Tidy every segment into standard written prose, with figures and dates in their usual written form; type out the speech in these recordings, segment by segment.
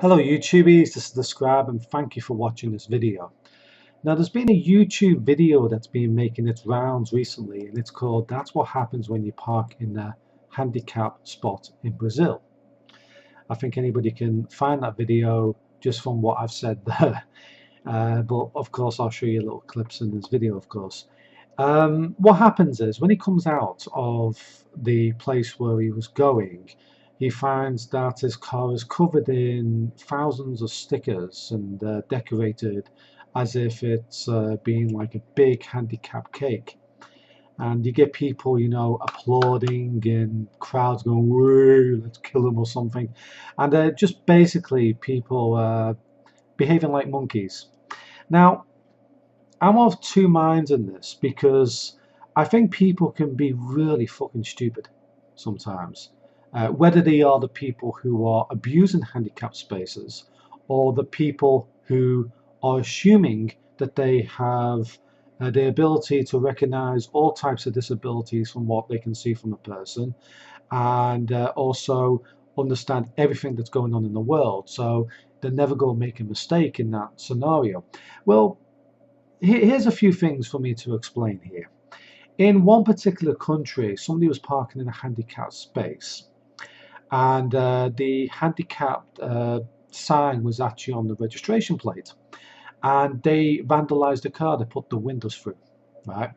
Hello YouTubies, this is the Scribe and thank you for watching this video. Now there's been a YouTube video that's been making its rounds recently and it's called "That's What Happens When You Park in a Handicap Spot in Brazil." I think anybody can find that video just from what I've said there. But of course I'll show you little clips in this video of course. What happens is when he comes out of the place where he was going, he finds that his car is covered in thousands of stickers and decorated as if it's being like a big handicap cake. And you get people, applauding and crowds going, "Woo, let's kill him" or something. And just basically people behaving like monkeys. Now, I'm of two minds in this because I think people can be really fucking stupid sometimes. Whether they are the people who are abusing handicap spaces or the people who are assuming that they have the ability to recognize all types of disabilities from what they can see from a person and also understand everything that's going on in the world. So they're never going to make a mistake in that scenario. Well, here's a few things for me to explain here. In one particular country, somebody was parking in a handicapped space, and the handicapped sign was actually on the registration plate, and they vandalized the car. They put the windows through, right?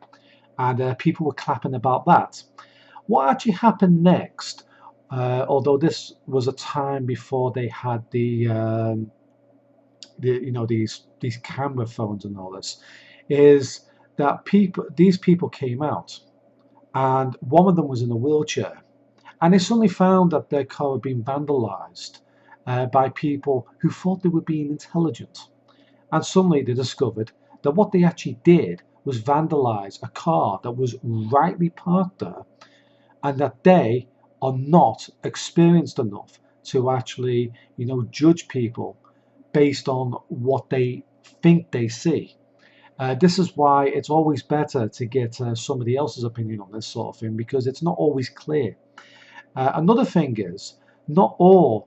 And people were clapping about that. What actually happened next? Although this was a time before they had these camera phones and all this, is that these people came out, and one of them was in a wheelchair, and they suddenly found that their car had been vandalized by people who thought they were being intelligent, and suddenly they discovered that what they actually did was vandalize a car that was rightly parked there, and that they are not experienced enough to actually judge people based on what they think they see. This is why it's always better to get somebody else's opinion on this sort of thing, because it's not always clear. Another thing is, not all,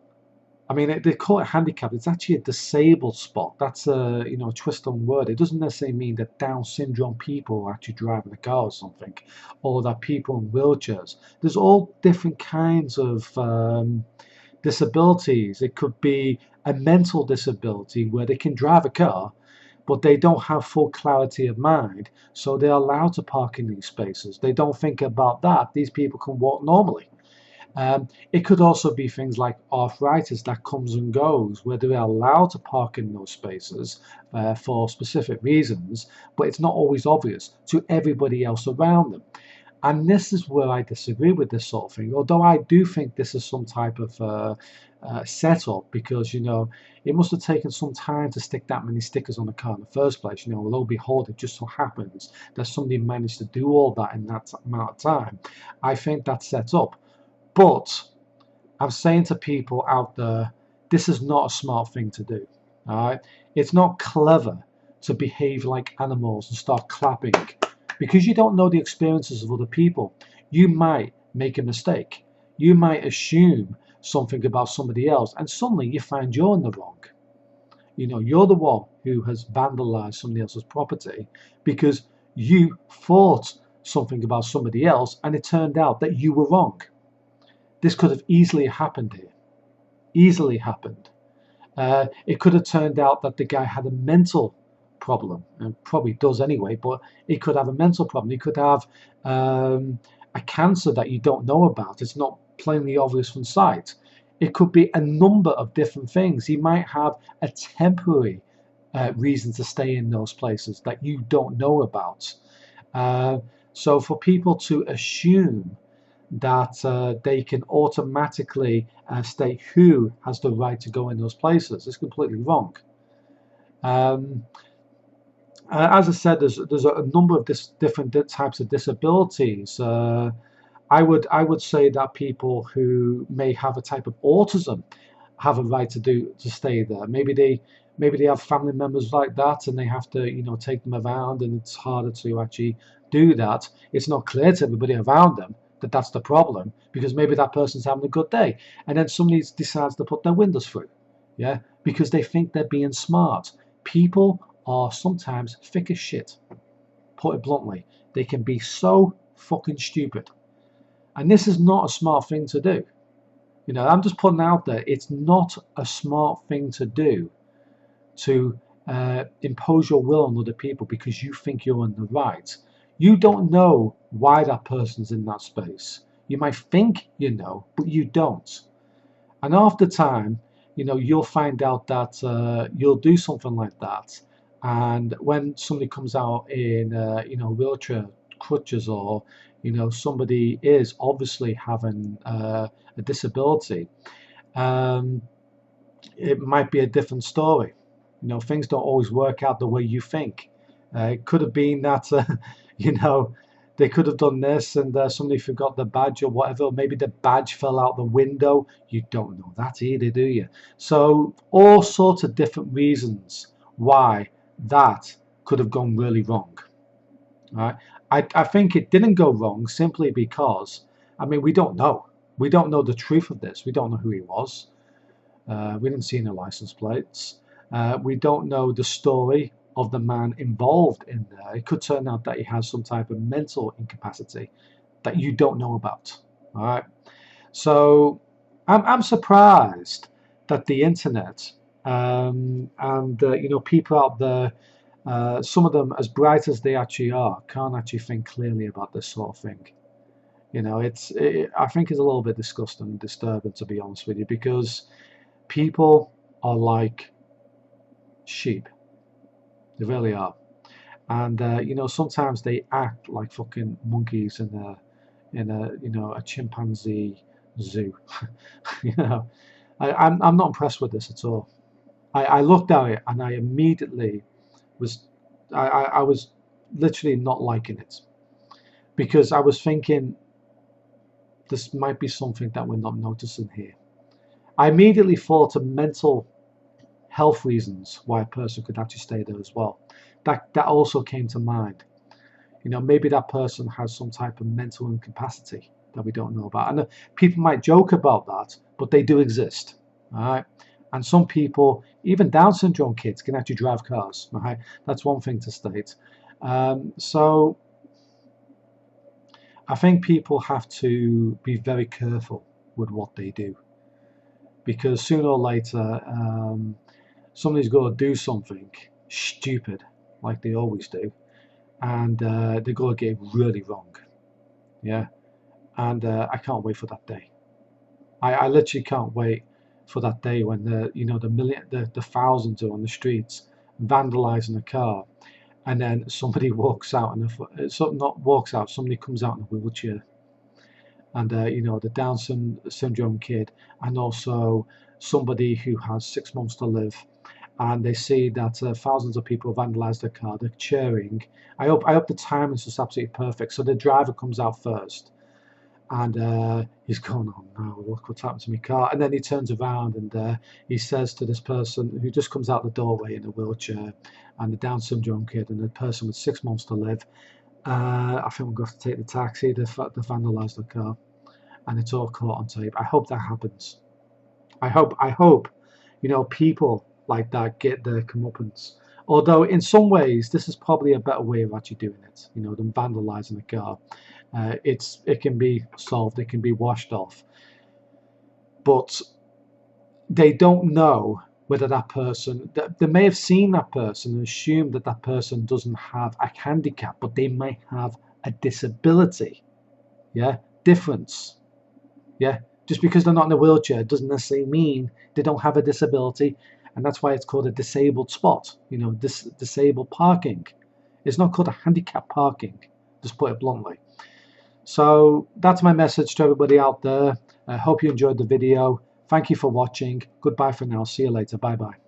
I mean, they call it handicap, it's actually a disabled spot. That's a twist on word. It doesn't necessarily mean that Down syndrome people are actually driving a car or something, or that people in wheelchairs. There's all different kinds of disabilities. It could be a mental disability where they can drive a car, but they don't have full clarity of mind, so they're allowed to park in these spaces. They don't think about that. These people can walk normally. It could also be things like arthritis that comes and goes, where they're allowed to park in those spaces for specific reasons, but it's not always obvious to everybody else around them. And this is where I disagree with this sort of thing, although I do think this is some type of setup, because it must have taken some time to stick that many stickers on the car in the first place. Lo and behold, it just so happens that somebody managed to do all that in that amount of time. I think that's set up. But I'm saying to people out there, this is not a smart thing to do. All right, it's not clever to behave like animals and start clapping, because you don't know the experiences of other people. You might make a mistake. You might assume something about somebody else, and suddenly you find you're in the wrong. You're the one who has vandalized somebody else's property because you thought something about somebody else, and it turned out that you were wrong. This could have easily happened here. Easily happened. It could have turned out that the guy had a mental problem, and probably does anyway, but he could have a mental problem. He could have a cancer that you don't know about. It's not plainly obvious from sight. It could be a number of different things. He might have a temporary reason to stay in those places that you don't know about. So for people to assume that they can automatically state who has the right to go in those places is completely wrong. As I said, there's a number of different types of disabilities. I would say that people who may have a type of autism have a right to stay there. Maybe they have family members like that, and they have to take them around, and it's harder to actually do that. It's not clear to everybody around them that that's the problem, because maybe that person's having a good day, and then somebody decides to put their windows through. yeah, because they think they're being smart. People are sometimes thick as shit, put it bluntly. They can be so fucking stupid. And this is not a smart thing to do. You know, I'm just putting out there, it's not a smart thing to do to impose your will on other people because you think you're in the right. You don't know why that person's in that space. You might think you know, but you don't. And after time, you know, you'll find out that you'll do something like that. And when somebody comes out in, you know, wheelchair, crutches, or, you know, somebody is obviously having a disability, um, it might be a different story. You know, things don't always work out the way you think. It could have been that, you know, they could have done this and somebody forgot the badge or whatever. Maybe the badge fell out the window. You don't know that either, do you? So all sorts of different reasons why that could have gone really wrong. Right? I think it didn't go wrong simply because, I mean, we don't know. We don't know the truth of this. We don't know who he was. We didn't see any license plates. We don't know the story of the man involved in there. It could turn out that he has some type of mental incapacity that you don't know about. All right. So I'm surprised that the internet and you know, people out there, some of them as bright as they actually are, can't actually think clearly about this sort of thing. You know, I think it's a little bit disgusting and disturbing, to be honest with you, because people are like sheep. They really are. And you know, sometimes they act like fucking monkeys in a you know, a chimpanzee zoo. You know, I'm not impressed with this at all. I looked at it and I immediately was I was literally not liking it because I was thinking this might be something that we're not noticing here. I immediately thought of mental health reasons why a person could actually stay there as well. That also came to mind. You know, maybe that person has some type of mental incapacity that we don't know about. And people might joke about that, but they do exist. All right. And some people, even Down syndrome kids, can actually drive cars. All right. That's one thing to state. So I think people have to be very careful with what they do because sooner or later, somebody's got to do something stupid, like they always do, and they're going to get it really wrong. Yeah, and I can't wait for that day. I literally can't wait for that day when the thousands are on the streets vandalizing a car, and then somebody walks out and not walks out, somebody comes out in a wheelchair, and you know, the Down syndrome kid, and also somebody who has 6 months to live, and they see that thousands of people vandalized their car. They're cheering. I hope the timing is just absolutely perfect. So the driver comes out first, and he's going, "Oh no, look what's happened to my car!" And then he turns around and he says to this person who just comes out the doorway in a wheelchair, and the Down syndrome kid, and the person with 6 months to live, "I think we're going to have to take the taxi. They vandalised the car." And it's all caught on tape. I hope that happens. I hope, you know, people like that get their comeuppance. Although in some ways, this is probably a better way of actually doing it. You know, than vandalising a car. It can be solved. It can be washed off. But they don't know whether that person. They may have seen that person and assumed that that person doesn't have a handicap, but they may have a disability. Yeah, difference. Yeah, just because they're not in a wheelchair doesn't necessarily mean they don't have a disability, and that's why it's called a disabled spot. You know, disabled parking. It's not called a handicap parking. Just put it bluntly. So that's my message to everybody out there. I hope you enjoyed the video. Thank you for watching. Goodbye for now. See you later. Bye bye.